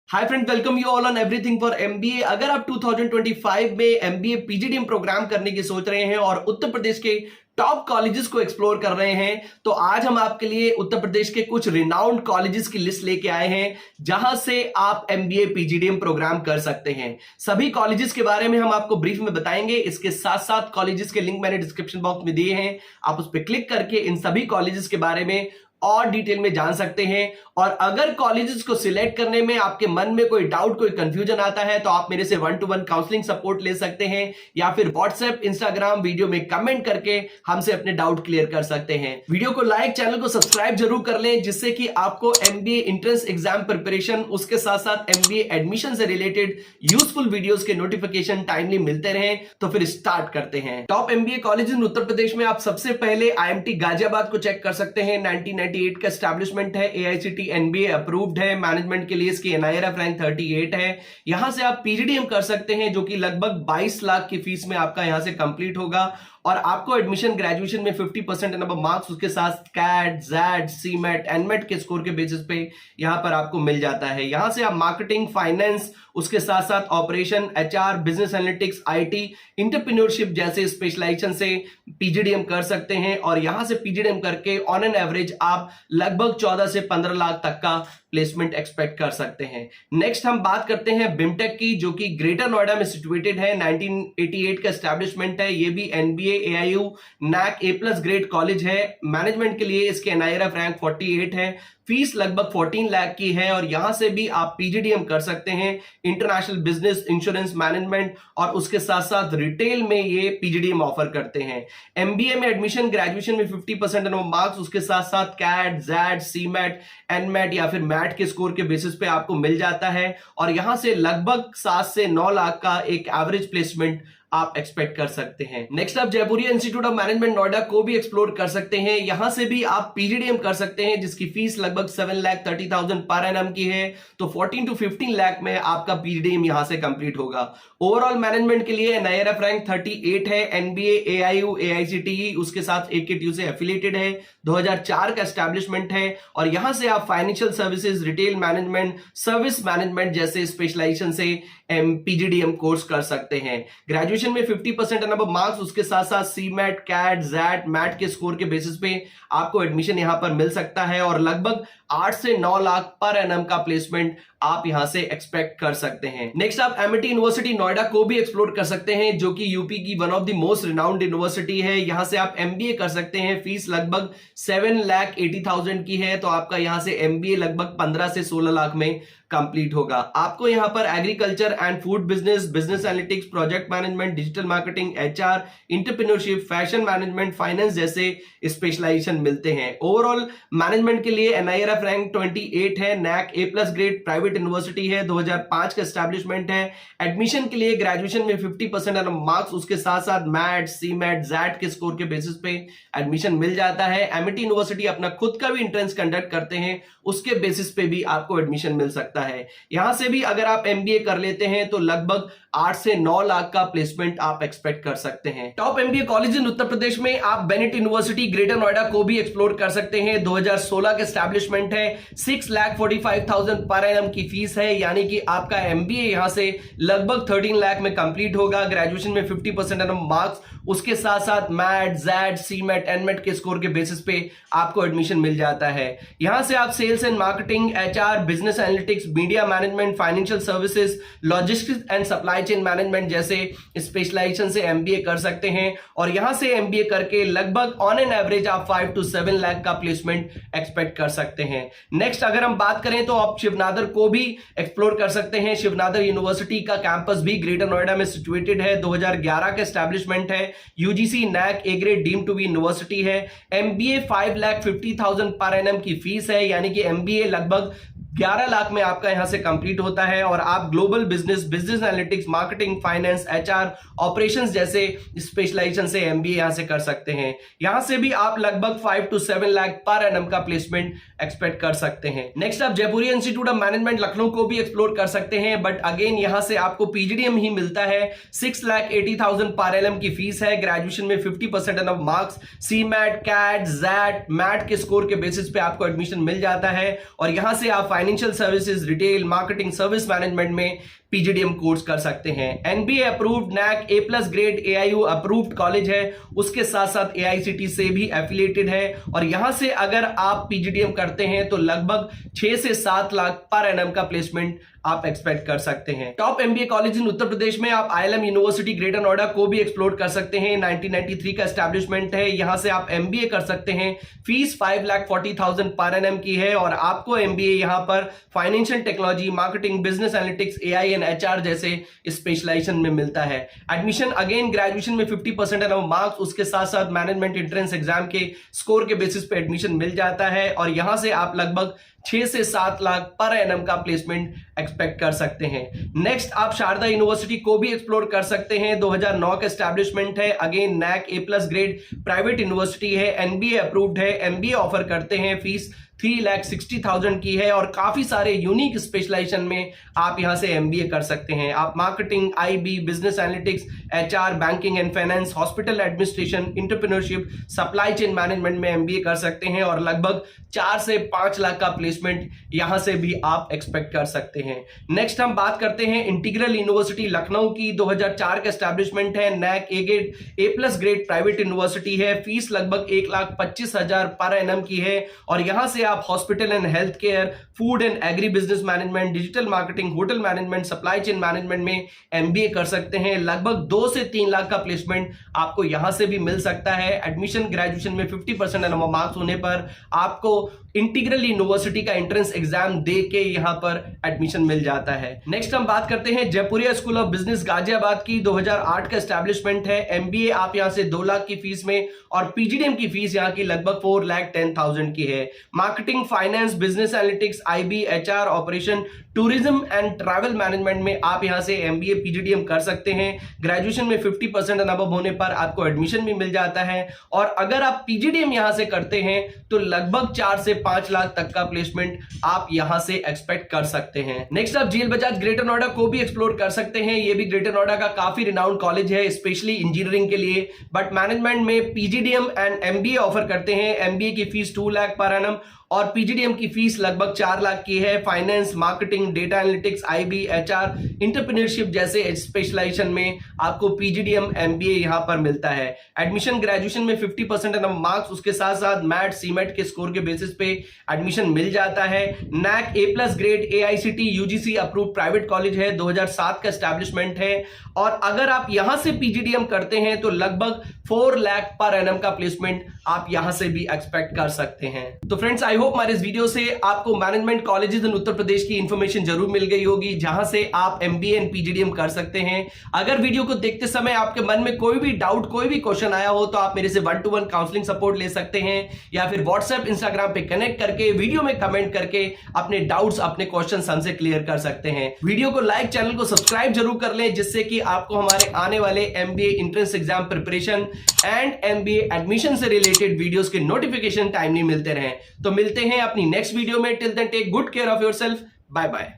Hi friend, welcome you all on everything for MBA. अगर आप 2025 में एमबीए पीजीडीएम प्रोग्राम करने की सोच रहे हैं और उत्तर प्रदेश के टॉप कॉलेजेस को एक्सप्लोर कर रहे हैं, तो आज हम आपके लिए उत्तर प्रदेश के कुछ रिनाउंड कॉलेजेस की लिस्ट लेके आए हैं जहां से आप एमबीए पीजीडीएम प्रोग्राम कर सकते हैं। सभी कॉलेजेस के बारे में हम आपको ब्रीफ में बताएंगे। इसके साथ साथ कॉलेजेस के लिंक मैंने डिस्क्रिप्शन बॉक्स में दिए हैं, आप उस पर क्लिक करके इन सभी कॉलेजेस के बारे में और डिटेल में जान सकते हैं। और अगर कॉलेजेस को सिलेक्ट करने में आपके मन में कोई डाउट, कोई कंफ्यूजन आता है, तो आप मेरे से 1-to-1 काउंसलिंग सपोर्ट ले सकते हैं या फिर व्हाट्सएप, इंस्टाग्राम वीडियो में कमेंट करके हमसे अपने डाउट क्लियर कर सकते हैं। वीडियो को लाइक, चैनल को सब्सक्राइब जरूर कर लें, जिससे कि आपको एमबीए एंट्रेंस एग्जाम प्रिपरेशन, उसके साथ साथ एमबीए एडमिशन से रिलेटेड यूजफुल वीडियोस के नोटिफिकेशन टाइमली मिलते रहें। तो फिर स्टार्ट करते हैं। Top MBA college in Uttar Pradesh में आप सबसे पहले आईएमटी गाजियाबाद को चेक कर सकते हैं। 1998 का एस्टैब्लिशमेंट है, एआईसीटी एनबीए अप्रूव्ड है, मैनेजमेंट के लिए इसकी एनआईआरएफ रैंक 38 है। यहां से आप पीजीडीएम कर सकते हैं, जो कि लगभग 22 लाख की फीस में आपका यहां से कंप्लीट होगा। और आपको एडमिशन ग्रेजुएशन में 50% एंड अबव मार्क्स, उसके साथ कैट, जैड, सीमेट, एनमेट के स्कोर के बेसिस पे यहां पर आपको मिल जाता है। यहां से आप मार्केटिंग, फाइनेंस, उसके साथ साथ operation, HR, business analytics, IT, entrepreneurship जैसे स्पेशलाइजेशन से पीजीडीएम कर सकते हैं। और यहां से पीजीडीएम करके ऑन एन एवरेज आप लगभग 14 से 15 लाख तक का प्लेसमेंट एक्सपेक्ट कर सकते हैं। नेक्स्ट हम बात करते हैं बिमटेक की, जो कि ग्रेटर नोएडा में सिचुएटेड है। 1988 का एस्टैब्लिशमेंट है। ये भी NBA, AIU, NAAC A+ grade college है। मैनेजमेंट के लिए इसके एनआईआरएफ रैंक 48 है। फीस लगभग 14 लाख की है। और यहां से भी आप पीजीडीएम कर सकते हैं। इंटरनेशनल बिजनेस, इंश्योरेंस मैनेजमेंट और उसके साथ साथ रिटेल में ये पीजीडीएम ऑफर करते हैं। एमबीए में एडमिशन ग्रेजुएशन में 50% एंड मार्क्स, उसके साथ साथ कैट, जैड, सीमेट, एनमेट या फिर मैट के स्कोर के बेसिस पे आपको मिल जाता है। और यहां से लगभग 7 से 9 लाख का एक एवरेज प्लेसमेंट आप एक्सपेक्ट कर सकते हैं। नेक्स्ट आप Jaipuria institute of management Noida को भी एक्सप्लोर कर सकते हैं। यहां से भी आप पीजीडीएम कर सकते हैं, जिसकी फीस लगभग 7,30,000 पर एनम की है। तो 14 to 15 लाख में आपका पीजीडीएम यहां से कंप्लीट होगा। ओवरऑल मैनेजमेंट के लिए एनआईआरएफ रैंक 38 है। एनबीए, एआईयू, एआईसीटीई उसके साथ एकेटीयू से एफिलिएटेड है। 2004 का एस्टैब्लिशमेंट है। और यहां से आप financial services, retail management, service management जैसे स्पेशलाइजेशन से पीजीडीएम कोर्स कर सकते हैं। ग्रेजुएशन में 50% एंड अबव मार्क्स, उसके साथ साथ सीमेट, कैट, जैट, मैट के स्कोर के बेसिस पे आपको एडमिशन यहां पर मिल सकता है। और लगभग 8 से 9 लाख पर एनम का प्लेसमेंट आप यहां से एक्सपेक्ट कर सकते हैं। नेक्स्ट आप एमिटी यूनिवर्सिटी नोएडा को भी एक्सप्लोर कर सकते हैं, जो कि यूपी की one of the most renowned university है। यहां से आप एमबीए कर सकते हैं। फीस लगभग 7,80,000 की है। तो आपका यहां से एमबीए लगभग 15 से 16 लाख में कंप्लीट होगा। आपको यहां पर agriculture and food business, business analytics, project management, digital marketing, HR, entrepreneurship, fashion management, finance जैसे स्पेशलाइजेशन मिलते हैं। ओवरऑल मैनेजमेंट के लिए एनआईआरएफ रैंक 28 है। NAAC A+ grade private university है। 2005 का एस्टैब्लिशमेंट है। एडमिशन के लिए ग्रेजुएशन में 50% एंड मार्क्स, उसके साथ साथ मैट, सीमेट, जैट के स्कोर के बेसिस पे एडमिशन मिल जाता है। एमिटी यूनिवर्सिटी अपना खुद का भी एंट्रेंस कंडक्ट करते हैं, उसके बेसिस पे भी आपको एडमिशन मिल सकता है। यहां से भी अगर आप एमबीए कर लेते हैं तो लगभग 8 से 9 लाख का प्लेसमेंट आप एक्सपेक्ट कर सकते हैं। Top MBA college in Uttar Pradesh में आप बेनेट यूनिवर्सिटी ग्रेटर नोएडा को भी एक्सप्लोर कर सकते हैं। 2016 का एस्टैब्लिशमेंट है। 6,45,000 पर एनम की फीस है। यानी कि आपका एमबीए यहां से लगभग 13 लाख में कंप्लीट होगा। ग्रेजुएशन में 50% एनम मार्क्स, उसके साथ साथ मैट, जैड, सीमेट, एनमेट के स्कोर के बेसिस पे आपको एडमिशन मिल जाता है। यहां से आप sales and marketing, HR, business analytics, media management, financial services, logistics and supply chain management जैसे स्पेशलाइजेशन से एमबीए कर सकते हैं। और यहां से एमबीए करके लगभग ऑन एन एवरेज आप 5 to 7 लाख का प्लेसमेंट एक्सपेक्ट कर सकते हैं। नेक्स्ट अगर हम बात करें तो आप शिवनादर को भी एक्सप्लोर कर सकते हैं। शिवनादर यूनिवर्सिटी का कैंपस भी ग्रेटर नोएडा में सिचुएटेड है। 2011 का एस्टैब्लिशमेंट है। UGC NAAC A grade deemed to be university है। एमबीए 5,50,000 पर एनम की फीस है। यानी कि एमबीए लगभग 11 लाख में आपका यहां से कंप्लीट होता है। और आप global business, business analytics, marketing, finance, HR, operations जैसे स्पेशलाइजेशन से एमबीए यहां से कर सकते हैं। यहां से भी आप लगभग 5 to 7 लाख पर एनम का प्लेसमेंट एक्सपेक्ट कर सकते हैं। नेक्स्ट आप Jaipuria institute of management Lucknow को भी एक्सप्लोर कर सकते हैं। बट अगेन यहां से आपको पीजीडीएम ही मिलता है। 6,80,000 पर एनम की फीस है। ग्रेजुएशन में 50% एनम marks, CMAT, CAT, XAT, MAT के स्कोर के बेसिस पे आपको एडमिशन मिल जाता है। और यहां से आप financial services, retail, marketing, service management में पीजीडीएम कोर्स कर सकते हैं। NBA approved, NAAC A plus grade, AIU approved college है, उसके साथ साथ एआईसीटी से भी एफिलिएटेड है और यहां से अगर आप पीजीडीएम करते हैं तो लगभग 6 से 7 लाख पर एनम का प्लेसमेंट आप एक्सपेक्ट कर सकते हैं। Top MBA college in Uttar Pradesh में आप आईएलएम यूनिवर्सिटी ग्रेटर नोएडा को भी एक्सप्लोर कर सकते हैं। 1993 का एस्टैब्लिशमेंट है, यहां से आप एमबीए कर सकते हैं। फीस 5,40,000 पर एनम की है और आपको एमबीए यहां पर financial technology, marketing, business analytics, AI and HR जैसे स्पेशलाइजेशन में मिलता है। एडमिशन अगेन ग्रेजुएशन में 50% एनम मार्क्स, उसके साथ साथ मैनेजमेंट एंट्रेंस एग्जाम के स्कोर के बेसिस पे एडमिशन मिल जाता है और यहां से आप लगभग 6 से 7 लाख पर एनम का प्लेसमेंट एक्सपेक्ट कर सकते हैं। नेक्स्ट आप शारदा यूनिवर्सिटी को भी एक्सप्लोर कर सकते हैं। 2009 का एस्टैब्लिशमेंट है, again NAAC A plus grade private university है, एनबीए अप्रूव्ड है, एमबीए ऑफर करते हैं। फीस 3,60,000 की है और काफी सारे यूनिक स्पेशलाइजेशन में आप यहां से एमबीए कर सकते हैं। आप marketing, IB, business analytics, HR, banking and finance, hospital administration, entrepreneurship, supply chain management में एमबीए कर सकते हैं और लगभग 4 से 5 लाख का प्लेसमेंट यहां से भी आप एक्सपेक्ट कर सकते हैं। नेक्स्ट हम बात करते हैं इंटीग्रल यूनिवर्सिटी लखनऊ की। 2004 का एस्टैब्लिशमेंट है, NAAC A plus grade private university है। फीस लगभग 1,25,000 पर एनम की है और यहां से आप hospital and health care, food and agri business management, digital marketing, hotel management, supply chain management में एमबीए कर सकते हैं। लगभग 2 से 3 लाख का प्लेसमेंट आपको यहां से भी मिल सकता है। एडमिशन ग्रेजुएशन में 50% एनम मार्क्स होने पर आपको इंटीग्रल यूनिवर्सिटी का एंट्रेंस एग्जाम दे के यहां पर एडमिशन मिल जाता है। नेक्स्ट हम बात करते हैं Jaipuria school of business Ghaziabad की। 2008 का एस्टैब्लिशमेंट है, एमबीए आप यहां से 2 लाख की फीस में और पीजीडीएम की फीस यहां की लगभग 4,10,000 की है। Marketing, finance, business analytics, IB, HR, operation, tourism and travel management में आप यहां से एमबीए पीजीडीएम कर सकते हैं। ग्रेजुएशन में 50% एंड अबव होने पर आपको एडमिशन भी मिल जाता है और अगर आप पीजीडीएम यहां से करते हैं तो लगभग 4 से 5 लाख तक का प्लेसमेंट आप यहां से एक्सपेक्ट कर सकते हैं। नेक्स्ट आप जेल बजाज ग्रेटर नोएडा को भी एक्सप्लोर कर सकते हैं। ये भी ग्रेटर नोएडा का काफी रिनाउंड कॉलेज है, स्पेशली इंजीनियरिंग के लिए, बट मैनेजमेंट में पीजीडीएम एंड एमबीए ऑफर करते हैं। एमबीए की फीस 2 लाख पर एनम और पीजीडीएम की फीस लगभग 4 लाख की है। Finance, marketing, data analytics, IB, HR, entrepreneurship जैसे स्पेशलाइजेशन में आपको पीजीडीएम एमबीए यहां पर मिलता है। एडमिशन ग्रेजुएशन में 50% एनम मार्क्स, उसके साथ साथ मैट, सीमेट के स्कोर के बेसिस पे एडमिशन मिल जाता है। NAAC A plus grade, AICT, UGC approved private college है, 2007 का एस्टैब्लिशमेंट है और अगर आप यहां से पीजीडीएम करते हैं तो लगभग 4 लाख पर एनम का प्लेसमेंट आप यहां से भी एक्सपेक्ट कर सकते हैं। तो फ्रेंड्स, आई होप हमारे इस वीडियो से आपको management colleges in Uttar Pradesh की इंफॉर्मेशन जरूर मिल गई होगी, जहां से आप एमबीए एंड पीजीडीएम कर सकते हैं। अगर वीडियो को देखते समय आपके मन में कोई भी डाउट, कोई भी क्वेश्चन आया हो तो आप मेरे से 1-to-1 काउंसलिंग सपोर्ट ले सकते हैं या फिर व्हाट्सएप, इंस्टाग्राम पे कनेक्ट करके, वीडियो में कमेंट करके अपने डाउट्स, अपने क्वेश्चन हमसे क्लियर कर सकते हैं। वीडियो को लाइक, चैनल को सब्सक्राइब जरूर कर लें, जिससे कि आपको हमारे आने वाले MBA entrance exam preparation and MBA admission से रिलेटेड वीडियोस के नोटिफिकेशन टाइमली मिलते रहें। तो मिलते हैं अपनी नेक्स्ट वीडियो में। Till then take good care of yourself. Bye bye.